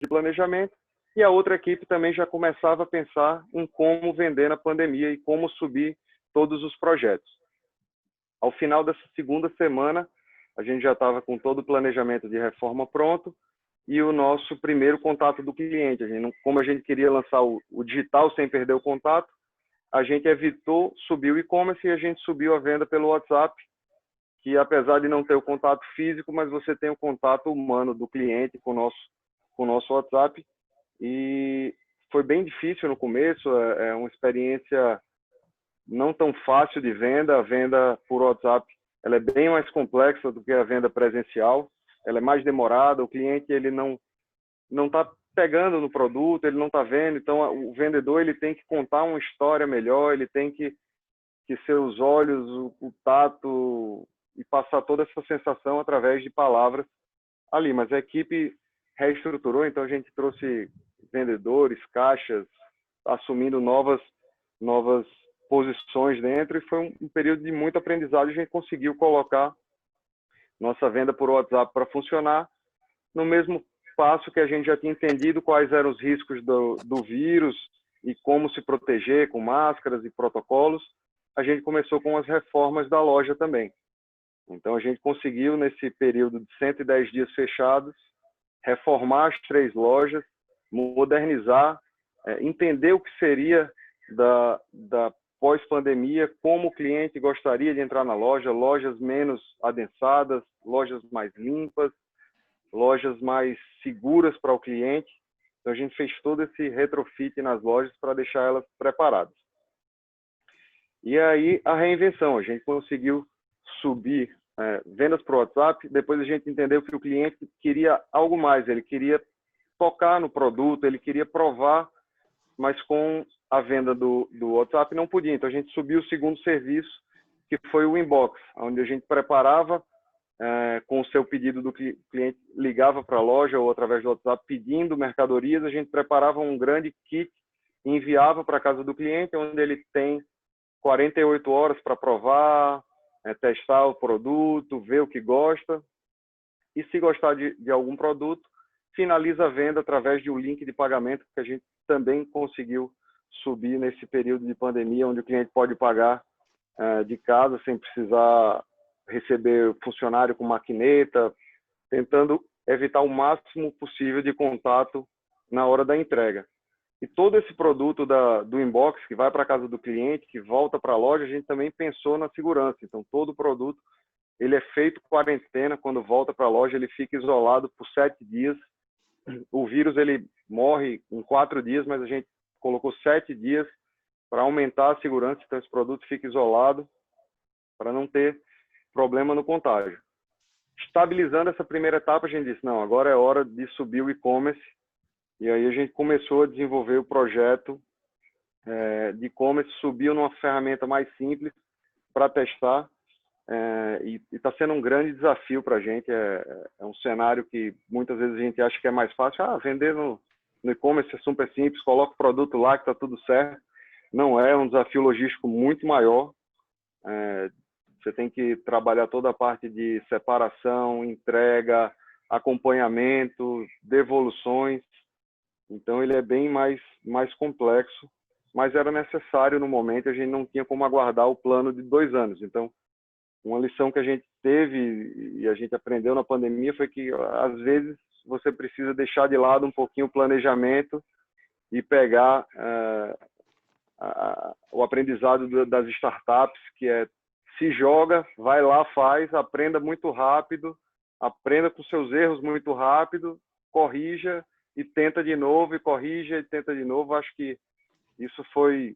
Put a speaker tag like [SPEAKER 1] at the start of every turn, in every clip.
[SPEAKER 1] de planejamento, e a outra equipe também já começava a pensar em como vender na pandemia e como subir todos os projetos. Ao final dessa segunda semana, a gente já estava com todo o planejamento de reforma pronto e o nosso primeiro contato do cliente. Como a gente queria lançar o digital sem perder o contato, a gente evitou subir o e-commerce e a gente subiu a venda pelo WhatsApp, que apesar de não ter o contato físico, mas você tem o contato humano do cliente com o nosso WhatsApp. E foi bem difícil no começo, é uma experiência não tão fácil de venda. A venda por WhatsApp ela é bem mais complexa do que a venda presencial, ela é mais demorada, o cliente ele não está pegando no produto, ele não está vendo, então o vendedor ele tem que contar uma história melhor, ele tem que seus olhos, o tato e passar toda essa sensação através de palavras ali. Mas a equipe reestruturou, então a gente trouxe vendedores, caixas, assumindo novas posições dentro, e foi um período de muito aprendizado. A gente conseguiu colocar nossa venda por WhatsApp para funcionar no mesmo passo que a gente já tinha entendido quais eram os riscos do vírus e como se proteger com máscaras e protocolos. A gente começou com as reformas da loja também. Então a gente conseguiu, nesse período de 110 dias fechados, reformar as 3 lojas, modernizar, entender o que seria da pós-pandemia, como o cliente gostaria de entrar na loja, lojas menos adensadas, lojas mais limpas, lojas mais seguras para o cliente. Então a gente fez todo esse retrofit nas lojas para deixar elas preparadas. E aí a reinvenção, a gente conseguiu subir vendas para o WhatsApp, depois a gente entendeu que o cliente queria algo mais, ele queria tocar no produto, ele queria provar, mas com a venda do WhatsApp não podia. Então a gente subiu o segundo serviço, que foi o inbox, onde a gente preparava com o seu pedido do cliente, ligava para a loja ou através do WhatsApp pedindo mercadorias, a gente preparava um grande kit e enviava para a casa do cliente, onde ele tem 48 horas para provar, testar o produto, ver o que gosta, e se gostar de algum produto, finaliza a venda através de um link de pagamento, que a gente também conseguiu subir nesse período de pandemia, onde o cliente pode pagar de casa sem precisar receber funcionário com maquineta, tentando evitar o máximo possível de contato na hora da entrega. E todo esse produto do inbox, que vai para a casa do cliente, que volta para a loja, a gente também pensou na segurança. Então, todo o produto ele é feito quarentena, quando volta para a loja, ele fica isolado por 7 dias. O vírus ele morre em 4 dias, mas a gente colocou 7 dias para aumentar a segurança, então esse produto fica isolado para não ter problema no contágio. Estabilizando essa primeira etapa, a gente disse, não, agora é hora de subir o e-commerce. E aí a gente começou a desenvolver o projeto de e-commerce, subiu numa ferramenta mais simples para testar, e está sendo um grande desafio para a gente. É um cenário que muitas vezes a gente acha que é mais fácil. Vender no e-commerce é super simples, coloca o produto lá que está tudo certo. Não é, um desafio logístico muito maior. Você tem que trabalhar toda a parte de separação, entrega, acompanhamento, devoluções. Então, ele é bem mais complexo, mas era necessário no momento, a gente não tinha como aguardar o plano de 2 anos. Então, uma lição que a gente teve e a gente aprendeu na pandemia foi que, às vezes, você precisa deixar de lado um pouquinho o planejamento e pegar o aprendizado das startups, que se joga, vai lá, faz, aprenda muito rápido, aprenda com seus erros muito rápido, corrija e tenta de novo, e corrija e tenta de novo. Acho que isso foi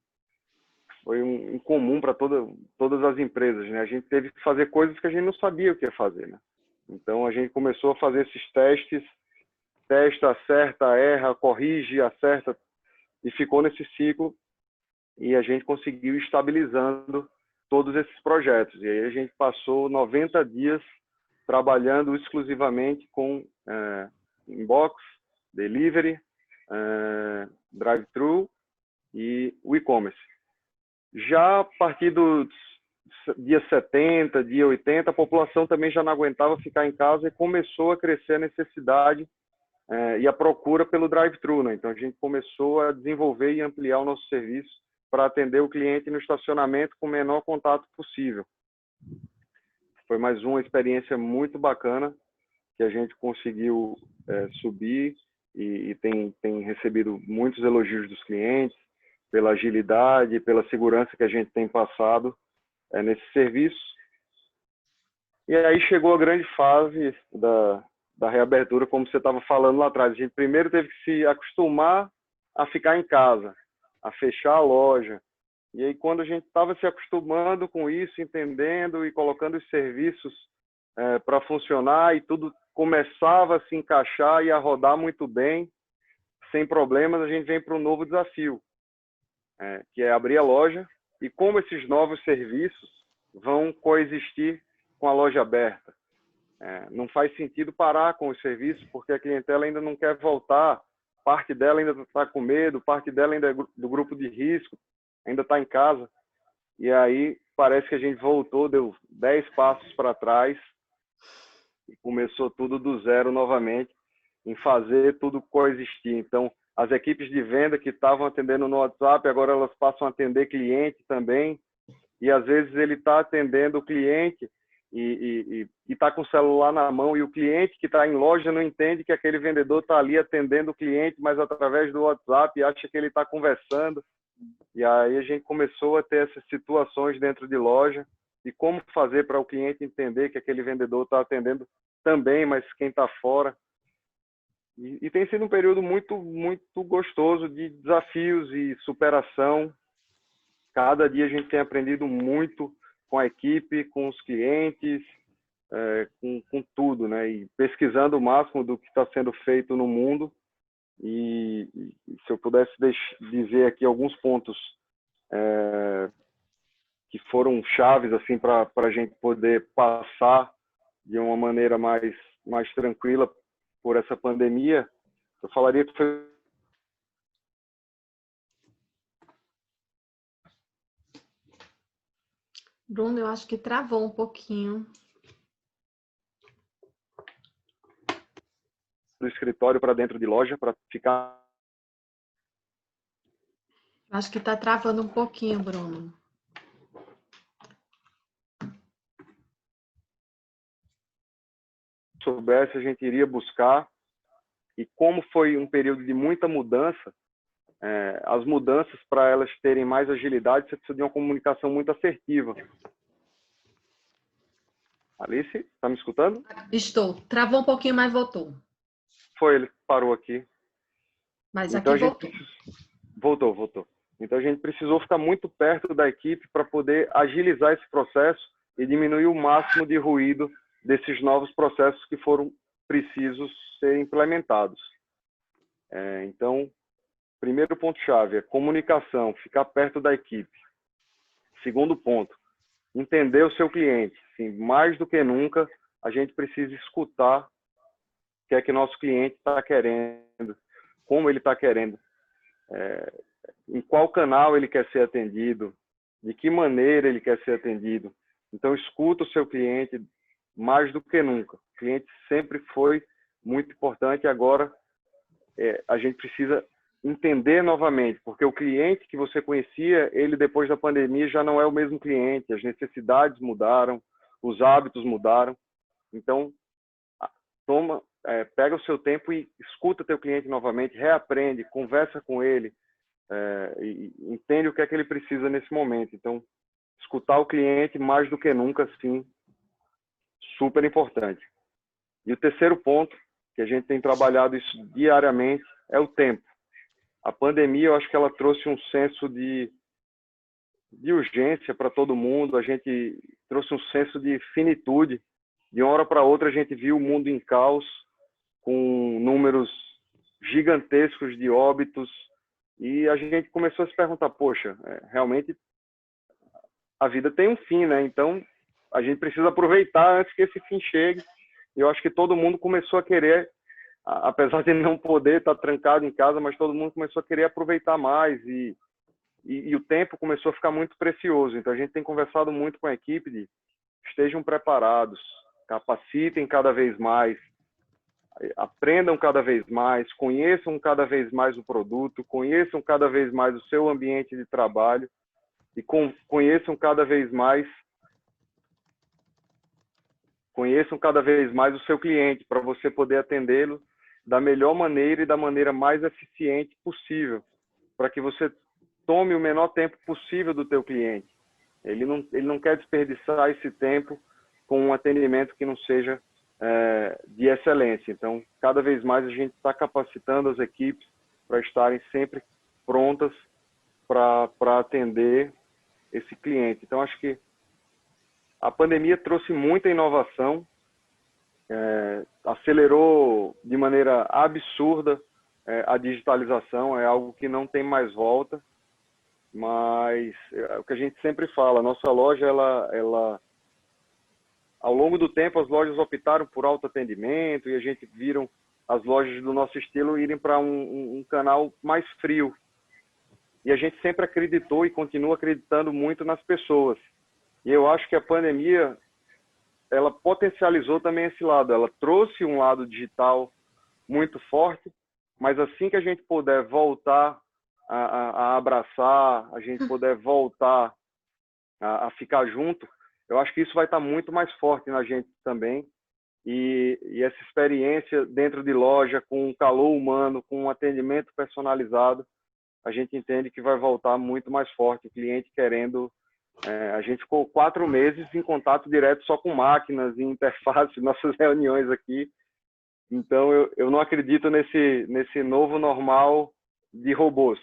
[SPEAKER 1] um comum para todas as empresas, né? A gente teve que fazer coisas que a gente não sabia o que ia fazer, né? Então a gente começou a fazer esses testes, testa, acerta, erra, corrige, acerta, e ficou nesse ciclo, e a gente conseguiu ir estabilizando todos esses projetos. E aí a gente passou 90 dias trabalhando exclusivamente com inbox, delivery, drive-thru e o e-commerce. Já a partir do dia 70, dia 80, a população também já não aguentava ficar em casa e começou a crescer a necessidade e a procura pelo drive-thru, né? Então a gente começou a desenvolver e ampliar o nosso serviço para atender o cliente no estacionamento com o menor contato possível. Foi mais uma experiência muito bacana que a gente conseguiu subir e tem recebido muitos elogios dos clientes pela agilidade, pela segurança que a gente tem passado nesse serviço. E aí chegou a grande fase da reabertura, como você estava falando lá atrás. A gente primeiro teve que se acostumar a ficar em casa, a fechar a loja. E aí, quando a gente estava se acostumando com isso, entendendo e colocando os serviços para funcionar, e tudo começava a se encaixar e a rodar muito bem, sem problemas, a gente vem para um novo desafio, que é abrir a loja e como esses novos serviços vão coexistir com a loja aberta. Não faz sentido parar com os serviços, porque a clientela ainda não quer voltar, parte dela ainda está com medo, parte dela ainda é do grupo de risco, ainda está em casa. E aí parece que a gente voltou, deu 10 passos para trás e começou tudo do zero novamente, em fazer tudo coexistir. Então, as equipes de venda que estavam atendendo no WhatsApp, agora elas passam a atender cliente também, e às vezes ele está atendendo o cliente e está com o celular na mão, e o cliente que está em loja não entende que aquele vendedor está ali atendendo o cliente, mas através do WhatsApp acha que ele está conversando. E aí a gente começou a ter essas situações dentro de loja e como fazer para o cliente entender que aquele vendedor está atendendo também, mas quem está fora. E tem sido um período muito, muito gostoso de desafios e superação. Cada dia a gente tem aprendido muito com a equipe, com os clientes, com tudo, né? E pesquisando o máximo do que está sendo feito no mundo. E se eu pudesse dizer aqui alguns pontos que foram chaves assim para a gente poder passar de uma maneira mais tranquila por essa pandemia, eu falaria que foi
[SPEAKER 2] Bruno, eu acho que travou um pouquinho.
[SPEAKER 1] do escritório para dentro de loja para ficar.
[SPEAKER 2] Acho que está travando um pouquinho, Bruno.
[SPEAKER 1] Soubesse, a gente iria buscar. E como foi um período de muita mudança, as mudanças, para elas terem mais agilidade, você precisa de uma comunicação muito assertiva. Alice, está me escutando?
[SPEAKER 2] Estou. Travou um pouquinho, mas voltou.
[SPEAKER 1] Foi, ele parou aqui.
[SPEAKER 2] Mas
[SPEAKER 1] então,
[SPEAKER 2] aqui voltou.
[SPEAKER 1] Voltou. Então a gente precisou ficar muito perto da equipe para poder agilizar esse processo e diminuir o máximo de ruído desses novos processos que foram precisos ser implementados. Então, primeiro ponto-chave é comunicação, ficar perto da equipe. Segundo ponto, entender o seu cliente. Sim, mais do que nunca, a gente precisa escutar o que é que nosso cliente está querendo, como ele está querendo, em qual canal ele quer ser atendido, de que maneira ele quer ser atendido. Então, escuta o seu cliente mais do que nunca. O cliente sempre foi muito importante, agora a gente precisa entender novamente, porque o cliente que você conhecia, ele depois da pandemia já não é o mesmo cliente, as necessidades mudaram, os hábitos mudaram. Então, pega o seu tempo e escuta teu cliente novamente, reaprende, conversa com ele, e entende o que é que ele precisa nesse momento. Então, escutar o cliente mais do que nunca, sim, super importante. E o terceiro ponto, que a gente tem trabalhado isso diariamente, é o tempo. A pandemia, eu acho que ela trouxe um senso de urgência para todo mundo, a gente trouxe um senso de finitude. De uma hora para outra, a gente viu o mundo em caos, com números gigantescos de óbitos, e a gente começou a se perguntar, poxa, realmente a vida tem um fim, né? Então, a gente precisa aproveitar antes que esse fim chegue. E eu acho que todo mundo começou a querer, apesar de não poder estar trancado em casa, mas todo mundo começou a querer aproveitar mais e o tempo começou a ficar muito precioso. Então, a gente tem conversado muito com a equipe de estejam preparados, capacitem cada vez mais, aprendam cada vez mais, conheçam cada vez mais o produto, conheçam cada vez mais o seu ambiente de trabalho e conheçam cada vez mais o seu cliente, para você poder atendê-lo da melhor maneira e da maneira mais eficiente possível, para que você tome o menor tempo possível do teu cliente. Ele não quer desperdiçar esse tempo com um atendimento que não seja de excelência. Então, cada vez mais a gente está capacitando as equipes para estarem sempre prontas para atender esse cliente. Então, acho que a pandemia trouxe muita inovação, acelerou de maneira absurda a digitalização, é algo que não tem mais volta, mas é o que a gente sempre fala, a nossa loja, ela ao longo do tempo, as lojas optaram por autoatendimento e a gente viram as lojas do nosso estilo irem para um canal mais frio. E a gente sempre acreditou e continua acreditando muito nas pessoas. E eu acho que a pandemia, ela potencializou também esse lado. Ela trouxe um lado digital muito forte, mas assim que a gente puder voltar a abraçar, a gente puder voltar a ficar junto, eu acho que isso vai estar muito mais forte na gente também. E essa experiência dentro de loja, com um calor humano, com um atendimento personalizado, a gente entende que vai voltar muito mais forte. O cliente querendo... a gente ficou 4 meses em contato direto só com máquinas e interface, nossas reuniões aqui. Então, eu não acredito nesse novo normal de robôs.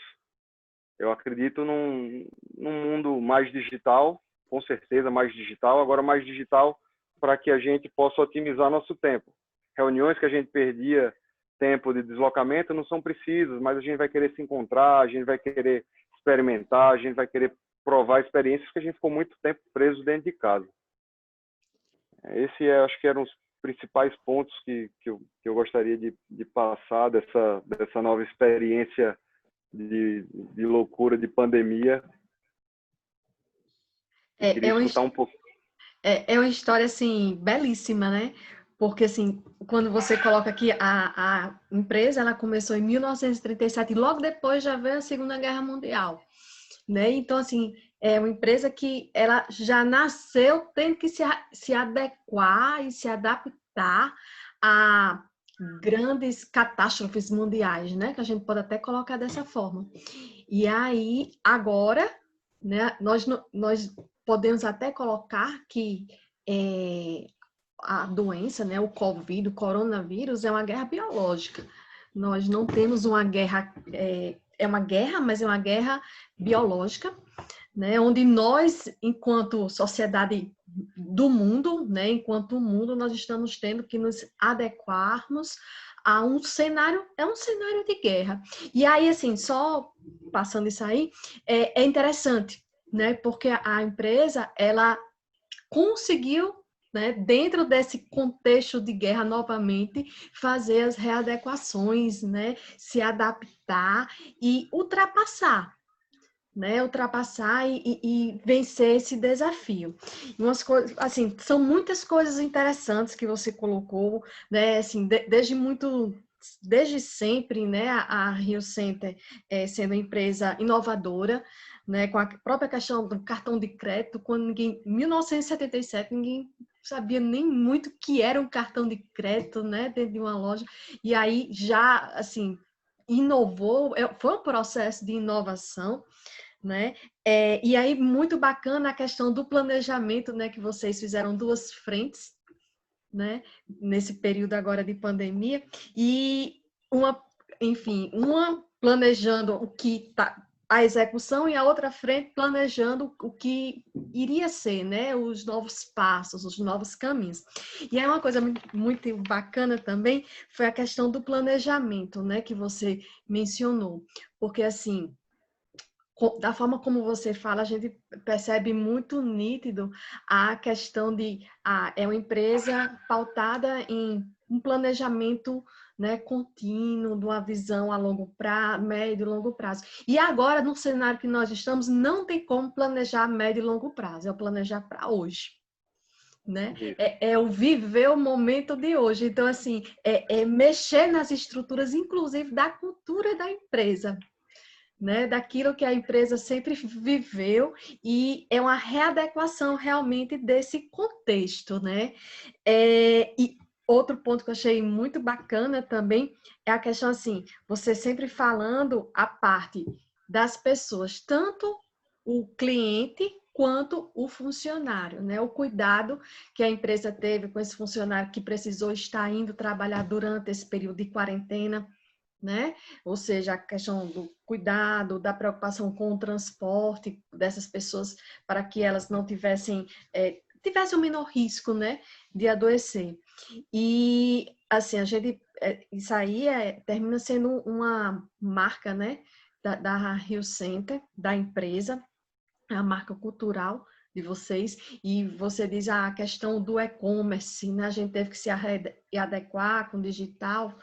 [SPEAKER 1] Eu acredito num mundo mais digital, com certeza mais digital, agora mais digital para que a gente possa otimizar nosso tempo. Reuniões que a gente perdia tempo de deslocamento não são precisas, mas a gente vai querer se encontrar, a gente vai querer experimentar, a gente vai querer provar experiências que a gente ficou muito tempo preso dentro de casa. Acho que eram os principais pontos que eu gostaria de passar dessa nova experiência de loucura de pandemia. Queria escutar um pouco.
[SPEAKER 2] É uma história, assim, belíssima, né? Porque, assim, quando você coloca aqui, a empresa, ela começou em 1937 e logo depois já veio a Segunda Guerra Mundial, né? Então, assim, é uma empresa que ela já nasceu tendo que se adequar e se adaptar a grandes catástrofes mundiais, né? Que a gente pode até colocar dessa forma. E aí, agora, né, nós podemos até colocar que a doença, né, o Covid, o coronavírus, é uma guerra biológica. Nós não temos uma guerra, é uma guerra, mas é uma guerra biológica, né, onde nós, enquanto sociedade do mundo, né, enquanto mundo, nós estamos tendo que nos adequarmos a um cenário de guerra. E aí, assim, só passando isso aí, é interessante, né, porque a empresa, ela conseguiu, né, dentro desse contexto de guerra novamente, fazer as readequações, né, se adaptar e ultrapassar, né, e vencer esse desafio. Umas coisas, assim, são muitas coisas interessantes que você colocou, né, assim, desde sempre, né, a Rio Center sendo uma empresa inovadora, né, com a própria questão do cartão de crédito, quando em 1977 ninguém sabia nem muito o que era um cartão de crédito, né, dentro de uma loja, e aí já, assim, inovou, foi um processo de inovação, né? E aí, muito bacana a questão do planejamento, né? Que vocês fizeram 2 frentes, né? Nesse período agora de pandemia. E uma planejando o que tá a execução e a outra frente planejando o que iria ser, né? Os novos passos, os novos caminhos. E aí uma coisa muito bacana também foi a questão do planejamento, né? Que você mencionou. Porque, assim, da forma como você fala, a gente percebe muito nítido a questão de é uma empresa pautada em um planejamento, né, contínuo, de uma visão a longo prazo, médio e longo prazo. E agora, no cenário que nós estamos, não tem como planejar a médio e longo prazo, é o planejar para hoje. né?
[SPEAKER 1] Isso.
[SPEAKER 2] É o viver o momento de hoje. Então, assim, é mexer nas estruturas, inclusive da cultura da empresa, né? Daquilo que a empresa sempre viveu, e é uma readequação realmente desse contexto, né? E outro ponto que eu achei muito bacana também é a questão assim, você sempre falando a parte das pessoas, tanto o cliente quanto o funcionário, né? O cuidado que a empresa teve com esse funcionário que precisou estar indo trabalhar durante esse período de quarentena, né? Ou seja, a questão do cuidado, da preocupação com o transporte dessas pessoas para que elas não tivessem o menor risco, né, de adoecer. E assim, a gente isso aí termina sendo uma marca, né, da Rio Center, da empresa, a marca cultural de vocês, e você diz a questão do e-commerce, né? A gente teve que se adequar com o digital,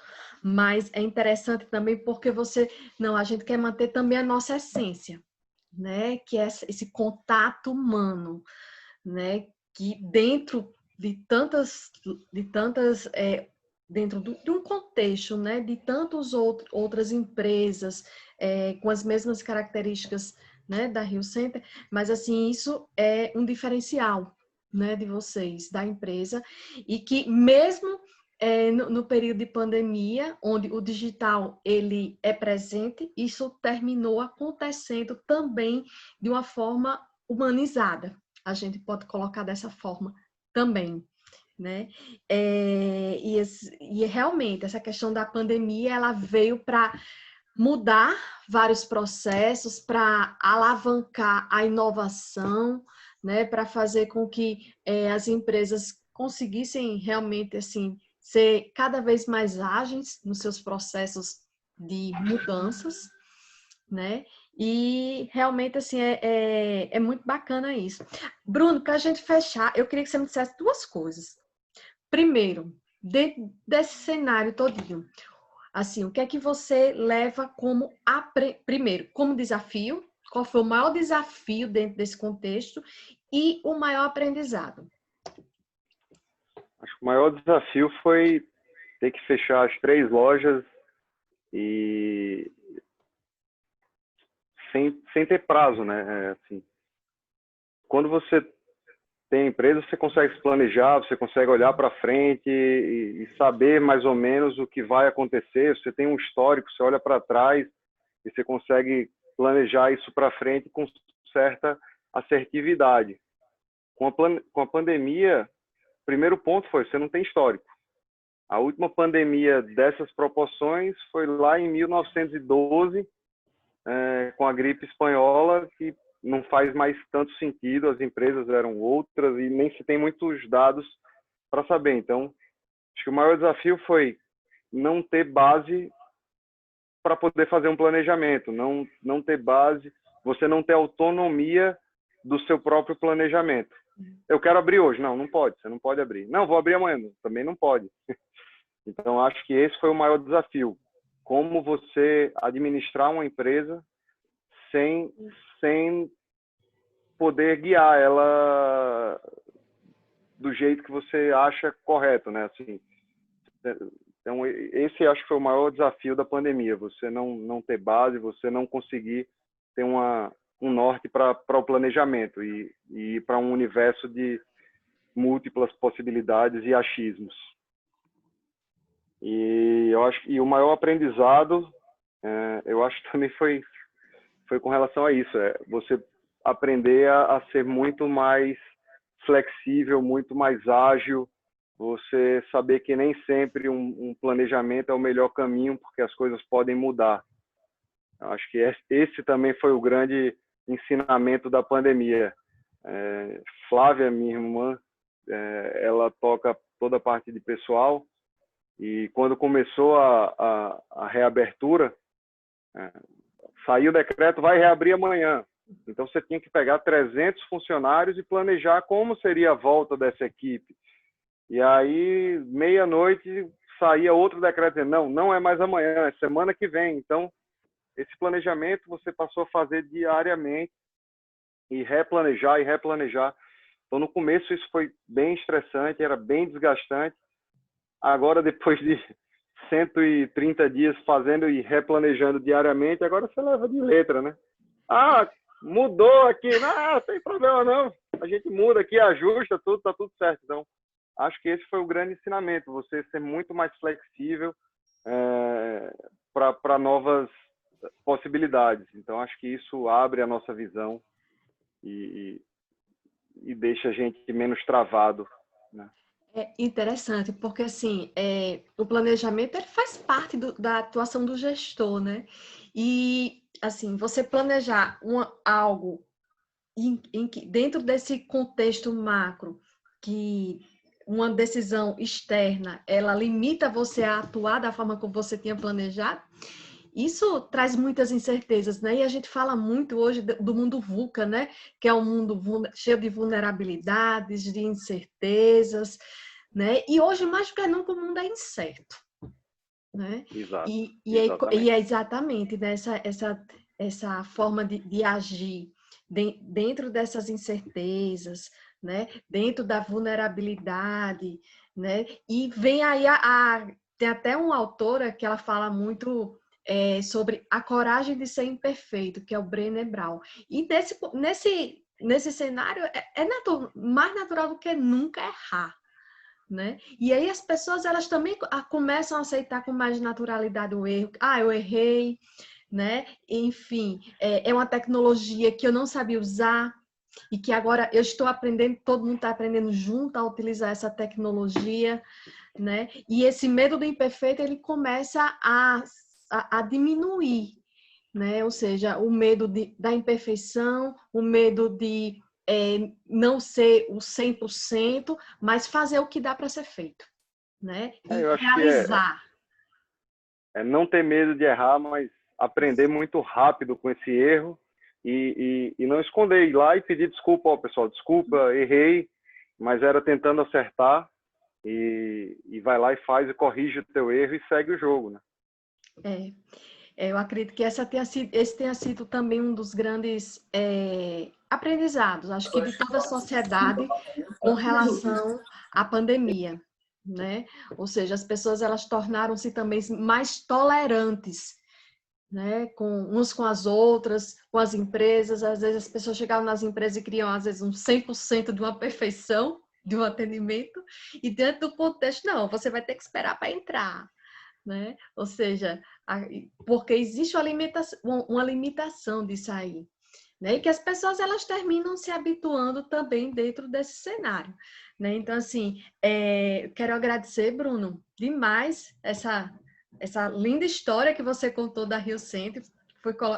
[SPEAKER 2] mas é interessante também porque a gente quer manter também a nossa essência, né? Que é esse contato humano, né? Que dentro dentro de um contexto, né? De tantas outras empresas com as mesmas características, né, da Rio Center, mas assim, isso é um diferencial, né, de vocês, da empresa, e que mesmo no período de pandemia, onde o digital ele é presente, isso terminou acontecendo também de uma forma humanizada. A gente pode colocar dessa forma também, né? E realmente essa questão da pandemia ela veio para mudar vários processos, para alavancar a inovação, né? Para fazer com que as empresas conseguissem realmente assim ser cada vez mais ágeis nos seus processos de mudanças, né? E realmente assim é muito bacana isso. Bruno, para a gente fechar, eu queria que você me dissesse duas coisas. Primeiro, dentro desse cenário todinho, assim, o que é que você leva como primeiro, como desafio? Qual foi o maior desafio dentro desse contexto e o maior aprendizado?
[SPEAKER 1] Acho que o maior desafio foi ter que fechar as 3 lojas e sem ter prazo, né? Assim, quando você tem empresa, você consegue se planejar, você consegue olhar para frente e saber mais ou menos o que vai acontecer. Você tem um histórico, você olha para trás e você consegue planejar isso para frente com certa assertividade. Com a pandemia, o primeiro ponto foi, você não tem histórico. A última pandemia dessas proporções foi lá em 1912, com a gripe espanhola, que não faz mais tanto sentido, as empresas eram outras e nem se tem muitos dados para saber. Então, acho que o maior desafio foi não ter base para poder fazer um planejamento, não ter base, você não ter autonomia do seu próprio planejamento. Eu quero abrir hoje. Não pode, você não pode abrir. Não, vou abrir amanhã, também não pode. Então, acho que esse foi o maior desafio. Como você administrar uma empresa sem poder guiar ela do jeito que você acha correto, né? Assim, então, esse acho que foi o maior desafio da pandemia, você não ter base, você não conseguir ter um norte para o planejamento e para um universo de múltiplas possibilidades e achismos. E eu acho que o maior aprendizado, eu acho que também foi com relação a isso, você aprender a ser muito mais flexível, muito mais ágil, você saber que nem sempre um planejamento é o melhor caminho, porque as coisas podem mudar. Eu acho que esse também foi o grande ensinamento da pandemia. Flávia, minha irmã, ela toca toda a parte de pessoal, e quando começou a reabertura, saiu o decreto, vai reabrir amanhã. Então, você tinha que pegar 300 funcionários e planejar como seria a volta dessa equipe. E aí, meia-noite, saía outro decreto dizendo, não é mais amanhã, é semana que vem. Então, esse planejamento você passou a fazer diariamente e replanejar. Então, no começo, isso foi bem estressante, era bem desgastante. Agora, depois de 130 dias fazendo e replanejando diariamente, agora você leva de letra, né? Ah, mudou aqui. Não tem problema não. A gente muda aqui, ajusta tudo, tá tudo certo. Então, acho que esse foi o grande ensinamento, você ser muito mais flexível para novas possibilidades. Então, acho que isso abre a nossa visão e deixa a gente menos travado, né?
[SPEAKER 2] É interessante, porque assim, o planejamento ele faz parte da atuação do gestor, né? E assim, você planejar algo dentro desse contexto macro, que uma decisão externa, ela limita você a atuar da forma como você tinha planejado, isso traz muitas incertezas, né? E a gente fala muito hoje do mundo VUCA, né? Que é um mundo cheio de vulnerabilidades, de incertezas, né? E hoje, mais do que nunca, o mundo é incerto, né?
[SPEAKER 1] Exato,
[SPEAKER 2] E
[SPEAKER 1] exatamente.
[SPEAKER 2] é exatamente essa forma de agir dentro dessas incertezas, né? Dentro da vulnerabilidade, né? E vem aí tem até uma autora que ela fala muito sobre a coragem de ser imperfeito, que é o Brené Brown. E nesse cenário mais natural do que nunca errar, né? E aí as pessoas elas também começam a aceitar com mais naturalidade o erro. Ah, eu errei, né? Enfim, é uma tecnologia que eu não sabia usar e que agora eu estou aprendendo, todo mundo está aprendendo junto a utilizar essa tecnologia, né? E esse medo do imperfeito ele começa a diminuir, né? Ou seja, o medo da imperfeição, o medo de não ser o 100%, mas fazer o que dá para ser feito, né? E
[SPEAKER 1] Eu acho que
[SPEAKER 2] realizar.
[SPEAKER 1] não ter medo de errar, mas aprender muito rápido com esse erro e não esconder, ir lá e pedir desculpa, ó, pessoal, desculpa, errei, mas era tentando acertar e vai lá e faz e corrige o teu erro e segue o jogo, né?
[SPEAKER 2] Eu acredito que esse tenha sido também um dos grandes aprendizados, acho que de toda a sociedade com relação à pandemia, né? Ou seja, as pessoas elas tornaram-se também mais tolerantes, né? Uns com as outras, com as empresas. Às vezes as pessoas chegavam nas empresas e queriam, às vezes, um 100% de uma perfeição de um atendimento, e dentro do contexto, não, você vai ter que esperar para entrar, né? Ou seja, porque existe uma limitação disso aí, né? E que as pessoas elas terminam se habituando também dentro desse cenário, né? Então, assim, quero agradecer, Bruno, demais essa linda história que você contou da Rio Center.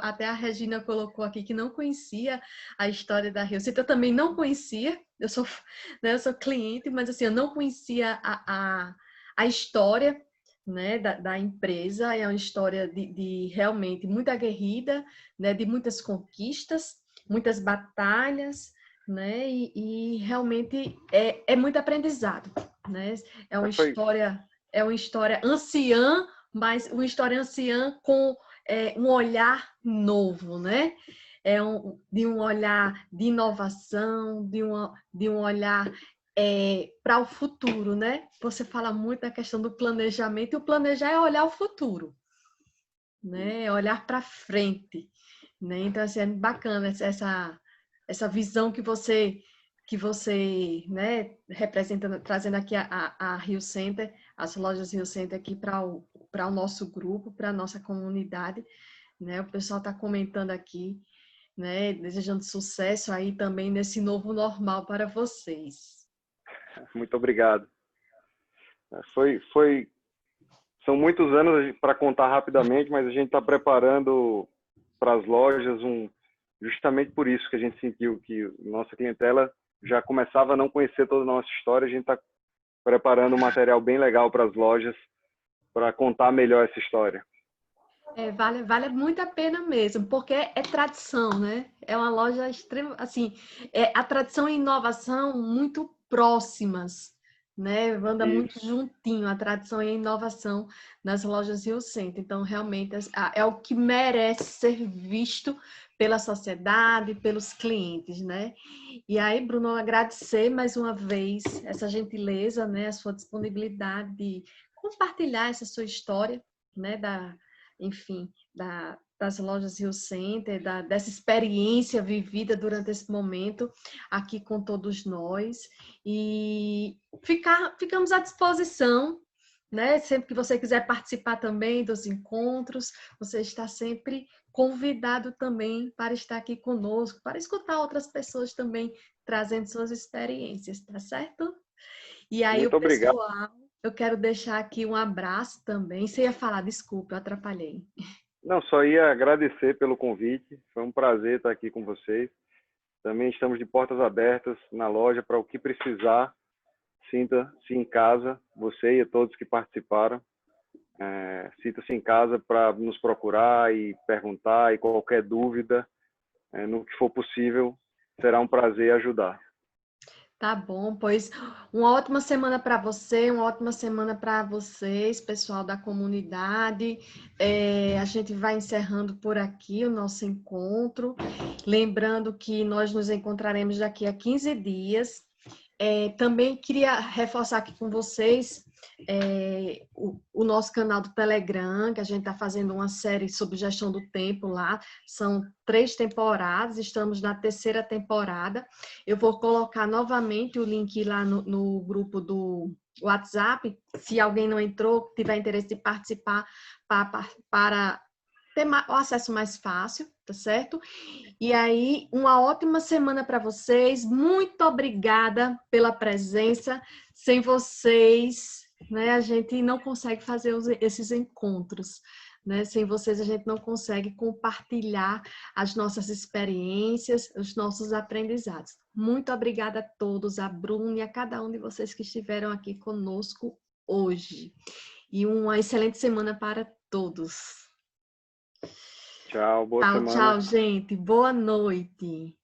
[SPEAKER 2] Até a Regina colocou aqui que não conhecia a história da Rio Center. Eu também não conhecia, né, eu sou cliente, mas assim, eu não conhecia a história, né, da empresa. É uma história de realmente muito aguerrida, né, de muitas conquistas, muitas batalhas, né, e realmente é muito aprendizado, né?
[SPEAKER 1] Foi,
[SPEAKER 2] É uma história anciã, mas uma história anciã com um olhar novo, né? De um olhar de inovação, de um olhar para o futuro, né? Você fala muito da questão do planejamento, e o planejar é olhar o futuro, né? É olhar para frente, né? Então, assim, é bacana essa visão que você, né, representa, trazendo aqui a Rio Center, as lojas Rio Center aqui para o nosso grupo, para a nossa comunidade, né? O pessoal está comentando aqui, né? Desejando sucesso aí também nesse novo normal para vocês.
[SPEAKER 1] muito obrigado. São muitos anos para contar rapidamente, mas a gente está preparando para as lojas justamente por isso que a gente sentiu que nossa clientela já começava a não conhecer toda a nossa história. A gente está preparando um material bem legal para as lojas para contar melhor essa história.
[SPEAKER 2] Vale muito a pena mesmo, porque é tradição, né? É uma loja extrema, assim, a tradição e inovação muito próximas, né? Anda muito
[SPEAKER 1] Isso.
[SPEAKER 2] juntinho, a tradição e a inovação nas lojas Rio Centro. Então, realmente, é o que merece ser visto pela sociedade, pelos clientes, né? E aí, Bruno, agradecer mais uma vez essa gentileza, né? A sua disponibilidade de compartilhar essa sua história, né? Enfim, das lojas Rio Center, dessa experiência vivida durante esse momento aqui com todos nós. E ficamos à disposição, né? Sempre que você quiser participar também dos encontros, você está sempre convidado também para estar aqui conosco, para escutar outras pessoas também trazendo suas experiências, tá certo? E aí, o
[SPEAKER 1] Muito obrigado.
[SPEAKER 2] pessoal, eu quero deixar aqui um abraço também. Você ia falar, desculpa, eu atrapalhei.
[SPEAKER 1] Não, só ia agradecer pelo convite. Foi um prazer estar aqui com vocês. Também estamos de portas abertas na loja para o que precisar. Sinta-se em casa, você e todos que participaram. Sinta-se em casa para nos procurar e perguntar, e qualquer dúvida, no que for possível, será um prazer ajudar.
[SPEAKER 2] Tá bom, pois uma ótima semana para você, uma ótima semana para vocês, pessoal da comunidade. A gente vai encerrando por aqui o nosso encontro. Lembrando que nós nos encontraremos daqui a 15 dias. Também queria reforçar aqui com vocês o nosso canal do Telegram, que a gente está fazendo uma série sobre gestão do tempo lá. São 3 temporadas, estamos na 3ª temporada. Eu vou colocar novamente o link lá no grupo do WhatsApp. Se alguém não entrou, tiver interesse de participar para ter o acesso mais fácil, tá certo? E aí, uma ótima semana para vocês. Muito obrigada pela presença. Sem vocês, né, a gente não consegue fazer esses encontros. Né? Sem vocês, a gente não consegue compartilhar as nossas experiências, os nossos aprendizados. Muito obrigada a todos, a Bruna e a cada um de vocês que estiveram aqui conosco hoje. E uma excelente semana para todos.
[SPEAKER 1] Tchau, boa
[SPEAKER 2] Tchau,
[SPEAKER 1] semana.
[SPEAKER 2] tchau, gente. Boa noite.